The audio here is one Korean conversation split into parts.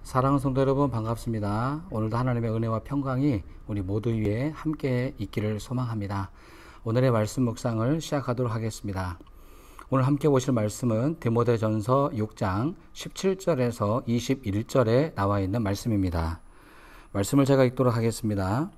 사랑하는 성도 여러분, 반갑습니다. 오늘도 하나님의 은혜와 평강이 우리 모두 위에 함께 있기를 소망합니다. 오늘의 말씀 묵상을 시작하도록 하겠습니다. 오늘 함께 보실 말씀은 디모데전서 6장 17절에서 21절에 나와 있는 말씀입니다. 말씀을 제가 읽도록 하겠습니다.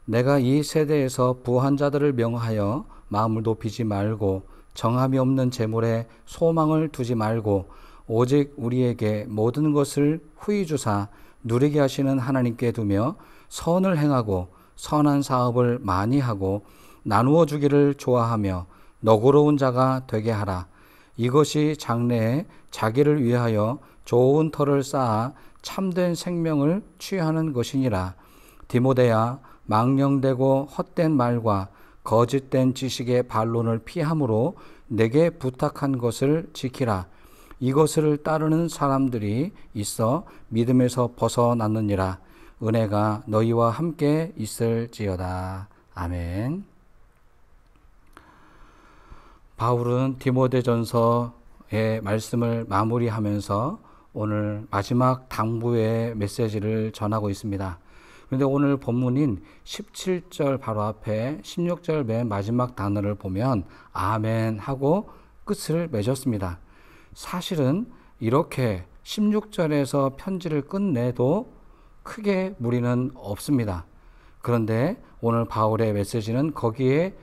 내가 이 세대에서 부한 자들을 명하여 마음을 높이지 말고 정함이 없는 재물에 소망을 두지 말고 오직 우리에게 모든 것을 후히 주사 누리게 하시는 하나님께 두며 선을 행하고 선한 사업을 많이 하고 나누어 주기를 좋아하며 너그러운 자가 되게 하라. 이것이 장래에 자기를 위하여 좋은 터를 쌓아 참된 생명을 취하는 것이니라. 디모데야, 망령되고 헛된 말과 거짓된 지식의 반론을 피함으로 내게 부탁한 것을 지키라. 이것을 따르는 사람들이 있어 믿음에서 벗어났느니라. 은혜가 너희와 함께 있을지어다. 아멘. 바울은 디모데전서의 말씀을 마무리하면서 오늘 마지막 당부의 메시지를 전하고 있습니다. 그런데 오늘 본문인 17절 바로 앞에 16절 맨 마지막 단어를 보면 아멘 하고 끝을 맺었습니다. 사실은 이렇게 16절에서 편지를 끝내도 크게 무리는 없습니다. 그런데 오늘 바울의 메시지는 거기에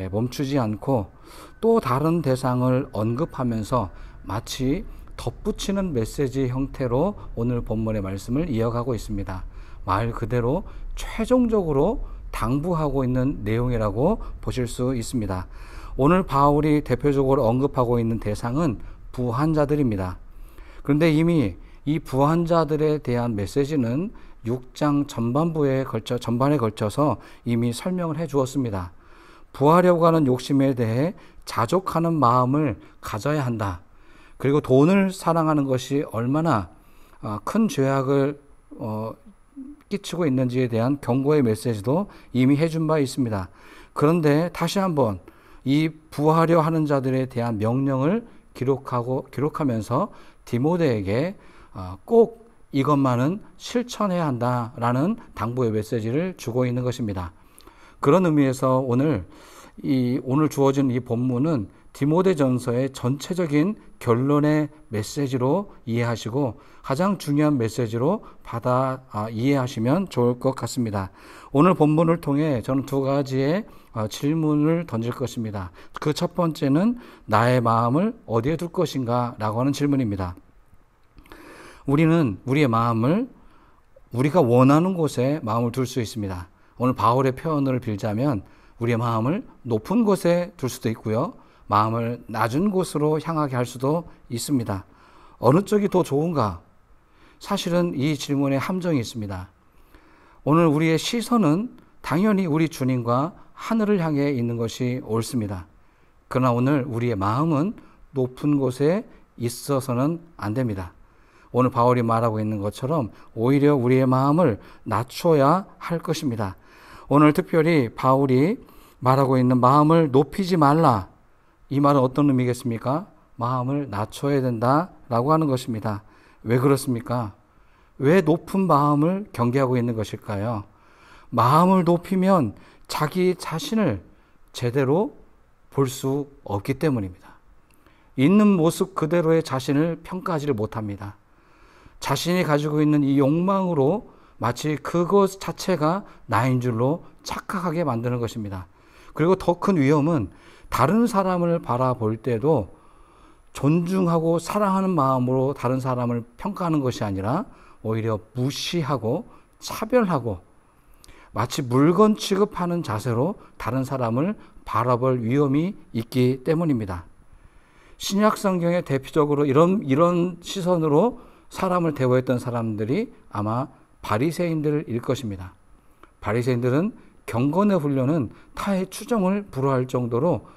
멈추지 않고 또 다른 대상을 언급하면서 마치 덧붙이는 메시지 형태로 오늘 본문의 말씀을 이어가고 있습니다. 말 그대로 최종적으로 당부하고 있는 내용이라고 보실 수 있습니다. 오늘 바울이 대표적으로 언급하고 있는 대상은 부한 자들입니다. 그런데 이미 이 부한 자들에 대한 메시지는 6장 전반에 걸쳐서 이미 설명을 해 주었습니다. 부하려고 하는 욕심에 대해 자족하는 마음을 가져야 한다. 그리고 돈을 사랑하는 것이 얼마나 큰 죄악을 끼치고 있는지에 대한 경고의 메시지도 이미 해준 바 있습니다. 그런데 다시 한번 이 부하려 하는 자들에 대한 명령을 기록하면서 디모데에게 꼭 이것만은 실천해야 한다라는 당부의 메시지를 주고 있는 것입니다. 그런 의미에서 오늘 주어진 이 본문은 디모데전서의 전체적인 결론의 메시지로 이해하시고 가장 중요한 메시지로 이해하시면 좋을 것 같습니다. 오늘 본문을 통해 저는 두 가지의 질문을 던질 것입니다. 그 첫 번째는 나의 마음을 어디에 둘 것인가 라고 하는 질문입니다. 우리는 우리의 마음을 우리가 원하는 곳에 마음을 둘 수 있습니다. 오늘 바울의 표현을 빌자면 우리의 마음을 높은 곳에 둘 수도 있고요. 마음을 낮은 곳으로 향하게 할 수도 있습니다. 어느 쪽이 더 좋은가? 사실은 이 질문에 함정이 있습니다. 오늘 우리의 시선은 당연히 우리 주님과 하늘을 향해 있는 것이 옳습니다. 그러나 오늘 우리의 마음은 높은 곳에 있어서는 안 됩니다. 오늘 바울이 말하고 있는 것처럼 오히려 우리의 마음을 낮춰야 할 것입니다. 오늘 특별히 바울이 말하고 있는 마음을 높이지 말라. 이 말은 어떤 의미겠습니까? 마음을 낮춰야 된다라고 하는 것입니다. 왜 그렇습니까? 왜 높은 마음을 경계하고 있는 것일까요? 마음을 높이면 자기 자신을 제대로 볼 수 없기 때문입니다. 있는 모습 그대로의 자신을 평가하지를 못합니다. 자신이 가지고 있는 이 욕망으로 마치 그것 자체가 나인 줄로 착각하게 만드는 것입니다. 그리고 더 큰 위험은 다른 사람을 바라볼 때도 존중하고 사랑하는 마음으로 다른 사람을 평가하는 것이 아니라 오히려 무시하고 차별하고 마치 물건 취급하는 자세로 다른 사람을 바라볼 위험이 있기 때문입니다. 신약 성경에 대표적으로 이런 시선으로 사람을 대우했던 사람들이 아마 바리새인들일 것입니다. 바리새인들은 경건의 훈련은 타의 추정을 불허할 정도로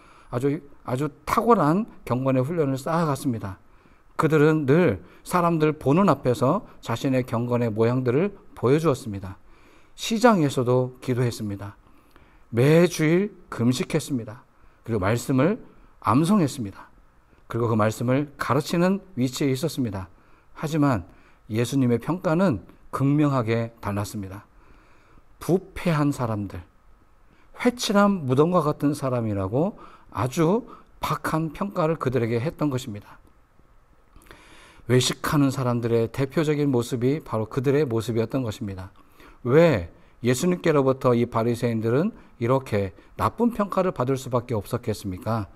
아주 탁월한 경건의 훈련을 쌓아갔습니다. 그들은 늘 사람들 보는 앞에서 자신의 경건의 모양들을 보여주었습니다. 시장에서도 기도했습니다. 매주일 금식했습니다. 그리고 말씀을 암송했습니다. 그리고 그 말씀을 가르치는 위치에 있었습니다. 하지만 예수님의 평가는 극명하게 달랐습니다. 부패한 사람들, 회칠한 무덤과 같은 사람이라고 아주 박한 평가를 그들에게 했던 것입니다. 외식하는 사람들의 대표적인 모습이 바로 그들의 모습이었던 것입니다. 왜 예수님께로부터 이 바리새인들은 이렇게 나쁜 평가를 받을 수밖에 없었겠습니까?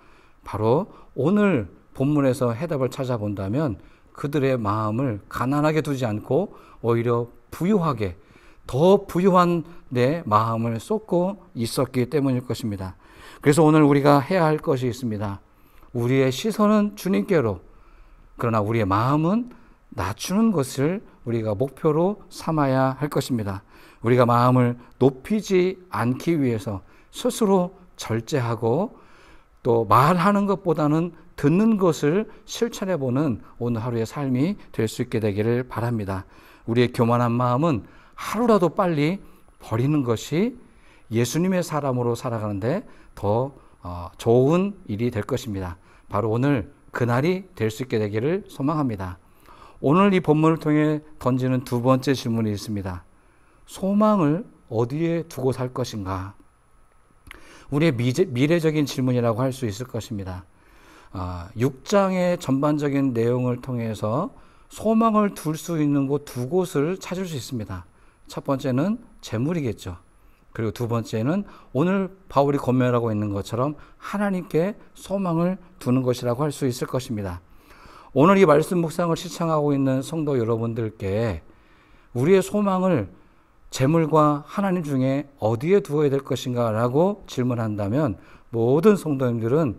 바로 오늘 본문에서 해답을 찾아본다면 그들의 마음을 가난하게 두지 않고 오히려 부유하게, 더 부유한 내 마음을 쏟고 있었기 때문일 것입니다. 그래서 오늘 우리가 해야 할 것이 있습니다. 우리의 시선은 주님께로, 그러나 우리의 마음은 낮추는 것을 우리가 목표로 삼아야 할 것입니다. 우리가 마음을 높이지 않기 위해서 스스로 절제하고 또 말하는 것보다는 듣는 것을 실천해보는 오늘 하루의 삶이 될 수 있게 되기를 바랍니다. 우리의 교만한 마음은 하루라도 빨리 버리는 것이 예수님의 사람으로 살아가는데 더 좋은 일이 될 것입니다. 바로 오늘 그날이 될 수 있게 되기를 소망합니다. 오늘 이 본문을 통해 던지는 두 번째 질문이 있습니다. 소망을 어디에 두고 살 것인가? 우리의 미래적인 질문이라고 할 수 있을 것입니다. 6장의 전반적인 내용을 통해서 소망을 둘 수 있는 곳 두 곳을 찾을 수 있습니다. 첫 번째는 재물이겠죠. 그리고 두 번째는 오늘 바울이 권면하고 있는 것처럼 하나님께 소망을 두는 것이라고 할 수 있을 것입니다. 오늘 이 말씀 묵상을 시청하고 있는 성도 여러분들께 우리의 소망을 재물과 하나님 중에 어디에 두어야 될 것인가 라고 질문한다면 모든 성도님들은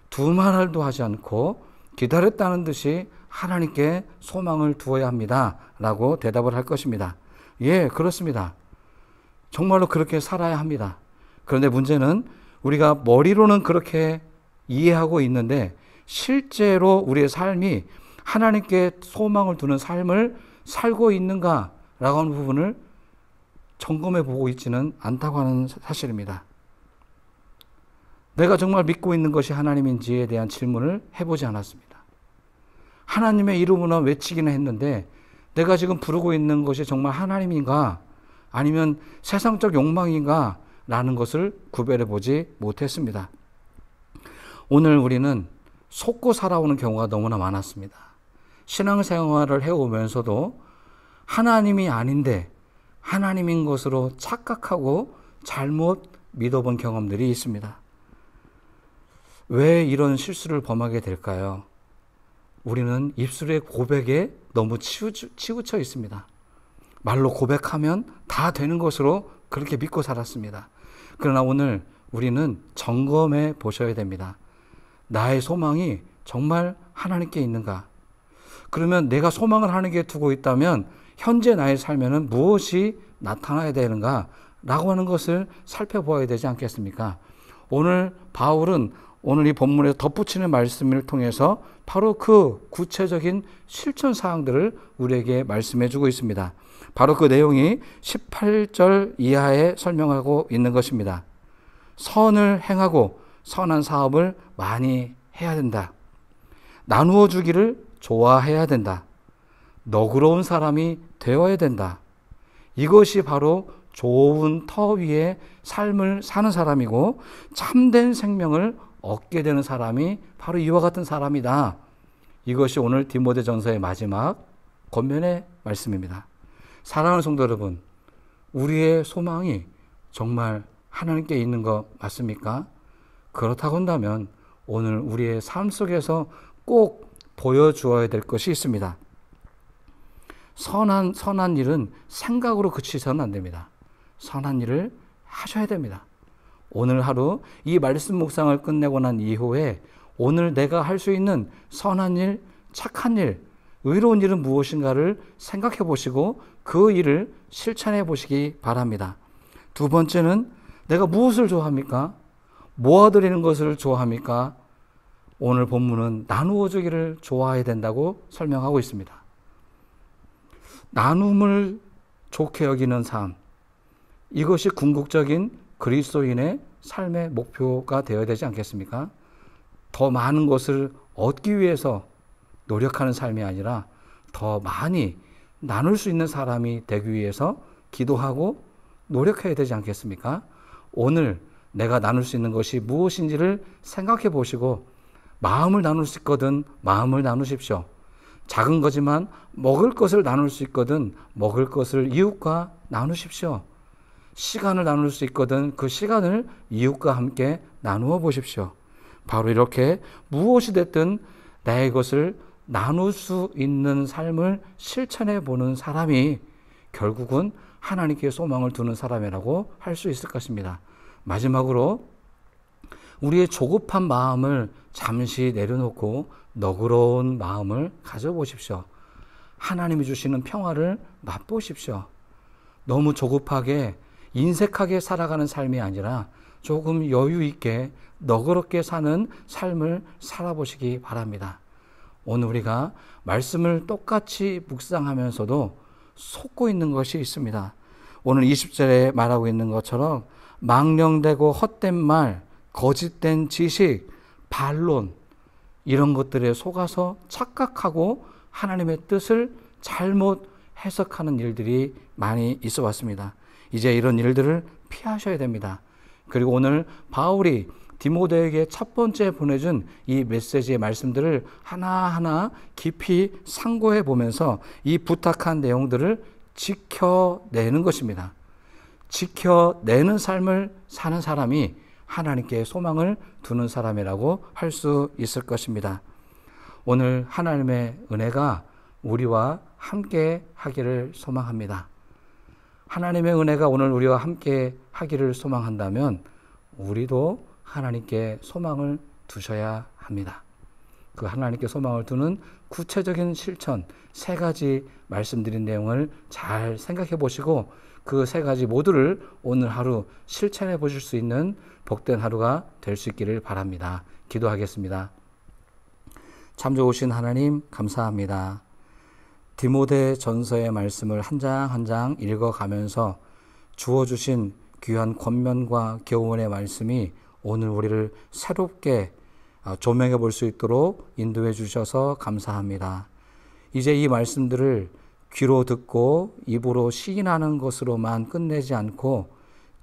두말할도 하지 않고 기다렸다는 듯이 하나님께 소망을 두어야 합니다 라고 대답을 할 것입니다. 예, 그렇습니다. 정말로 그렇게 살아야 합니다. 그런데 문제는 우리가 머리로는 그렇게 이해하고 있는데 실제로 우리의 삶이 하나님께 소망을 두는 삶을 살고 있는가라고 하는 부분을 점검해 보고 있지는 않다고 하는 사실입니다. 내가 정말 믿고 있는 것이 하나님인지에 대한 질문을 해보지 않았습니다. 하나님의 이름으로 외치기는 했는데 내가 지금 부르고 있는 것이 정말 하나님인가 아니면 세상적 욕망인가 라는 것을 구별해 보지 못했습니다. 오늘 우리는 속고 살아오는 경우가 너무나 많았습니다. 신앙생활을 해오면서도 하나님이 아닌데 하나님인 것으로 착각하고 잘못 믿어본 경험들이 있습니다. 왜 이런 실수를 범하게 될까요? 우리는 입술의 고백에 너무 치우쳐 있습니다. 말로 고백하면 다 되는 것으로 그렇게 믿고 살았습니다. 그러나 오늘 우리는 점검해 보셔야 됩니다. 나의 소망이 정말 하나님께 있는가? 그러면 내가 소망을 하나님께 두고 있다면 현재 나의 삶에는 무엇이 나타나야 되는가? 라고 하는 것을 살펴보아야 되지 않겠습니까? 오늘 바울은 오늘 이 본문에 덧붙이는 말씀을 통해서 바로 그 구체적인 실천 사항들을 우리에게 말씀해 주고 있습니다. 바로 그 내용이 18절 이하에 설명하고 있는 것입니다. 선을 행하고 선한 사업을 많이 해야 된다. 나누어 주기를 좋아해야 된다. 너그러운 사람이 되어야 된다. 이것이 바로 좋은 터 위에 삶을 사는 사람이고 참된 생명을 얻게 되는 사람이 바로 이와 같은 사람이다. 이것이 오늘 디모데전서의 마지막 권면의 말씀입니다. 사랑하는 성도 여러분, 우리의 소망이 정말 하나님께 있는 것 맞습니까? 그렇다고 한다면 오늘 우리의 삶 속에서 꼭 보여주어야 될 것이 있습니다. 선한 일은 생각으로 그치서는 안 됩니다. 선한 일을 하셔야 됩니다. 오늘 하루 이 말씀 묵상을 끝내고 난 이후에 오늘 내가 할 수 있는 선한 일, 착한 일, 의로운 일은 무엇인가를 생각해 보시고 그 일을 실천해 보시기 바랍니다. 두 번째는 내가 무엇을 좋아합니까? 모아드리는 것을 좋아합니까? 오늘 본문은 나누어 주기를 좋아해야 된다고 설명하고 있습니다. 나눔을 좋게 여기는 삶, 이것이 궁극적인 그리스도인의 삶의 목표가 되어야 되지 않겠습니까? 더 많은 것을 얻기 위해서 노력하는 삶이 아니라 더 많이 나눌 수 있는 사람이 되기 위해서 기도하고 노력해야 되지 않겠습니까? 오늘 내가 나눌 수 있는 것이 무엇인지를 생각해 보시고 마음을 나눌 수 있거든 마음을 나누십시오. 작은 거지만 먹을 것을 나눌 수 있거든 먹을 것을 이웃과 나누십시오. 시간을 나눌 수 있거든 그 시간을 이웃과 함께 나누어 보십시오. 바로 이렇게 무엇이 됐든 나의 것을 나눌 수 있는 삶을 실천해 보는 사람이 결국은 하나님께 소망을 두는 사람이라고 할 수 있을 것입니다. 마지막으로 우리의 조급한 마음을 잠시 내려놓고 너그러운 마음을 가져보십시오. 하나님이 주시는 평화를 맛보십시오. 너무 조급하게 인색하게 살아가는 삶이 아니라 조금 여유 있게 너그럽게 사는 삶을 살아보시기 바랍니다. 오늘 우리가 말씀을 똑같이 묵상하면서도 속고 있는 것이 있습니다. 오늘 20절에 말하고 있는 것처럼 망령되고 헛된 말, 거짓된 지식, 반론 이런 것들에 속아서 착각하고 하나님의 뜻을 잘못 해석하는 일들이 많이 있어 왔습니다. 이제 이런 일들을 피하셔야 됩니다. 그리고 오늘 바울이 디모데에게 첫 번째 보내준 이 메시지의 말씀들을 하나하나 깊이 상고해 보면서 이 부탁한 내용들을 지켜내는 것입니다. 지켜내는 삶을 사는 사람이 하나님께 소망을 두는 사람이라고 할 수 있을 것입니다. 오늘 하나님의 은혜가 우리와 함께 하기를 소망합니다. 하나님의 은혜가 오늘 우리와 함께 하기를 소망한다면 우리도 하나님께 소망을 두셔야 합니다. 그 하나님께 소망을 두는 구체적인 실천 3가지 말씀드린 내용을 잘 생각해 보시고 그 3가지 모두를 오늘 하루 실천해 보실 수 있는 복된 하루가 될 수 있기를 바랍니다. 기도하겠습니다. 참 좋으신 하나님 감사합니다. 디모데 전서의 말씀을 한 장 한 장 읽어가면서 주어주신 귀한 권면과 교훈의 말씀이 오늘 우리를 새롭게 조명해 볼 수 있도록 인도해 주셔서 감사합니다. 이제 이 말씀들을 귀로 듣고 입으로 시인하는 것으로만 끝내지 않고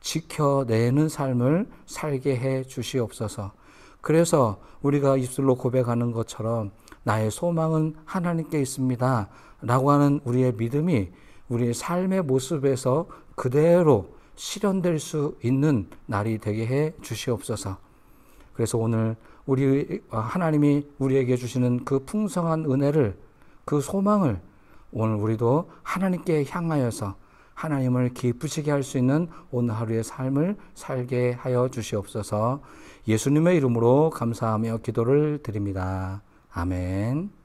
지켜내는 삶을 살게 해 주시옵소서. 그래서 우리가 입술로 고백하는 것처럼 나의 소망은 하나님께 있습니다 라고 하는 우리의 믿음이 우리의 삶의 모습에서 그대로 실현될 수 있는 날이 되게 해 주시옵소서. 그래서 오늘 하나님이 우리에게 주시는 그 풍성한 은혜를, 그 소망을 오늘 우리도 하나님께 향하여서 하나님을 기쁘시게 할 수 있는 오늘 하루의 삶을 살게 하여 주시옵소서. 예수님의 이름으로 감사하며 기도를 드립니다. 아멘.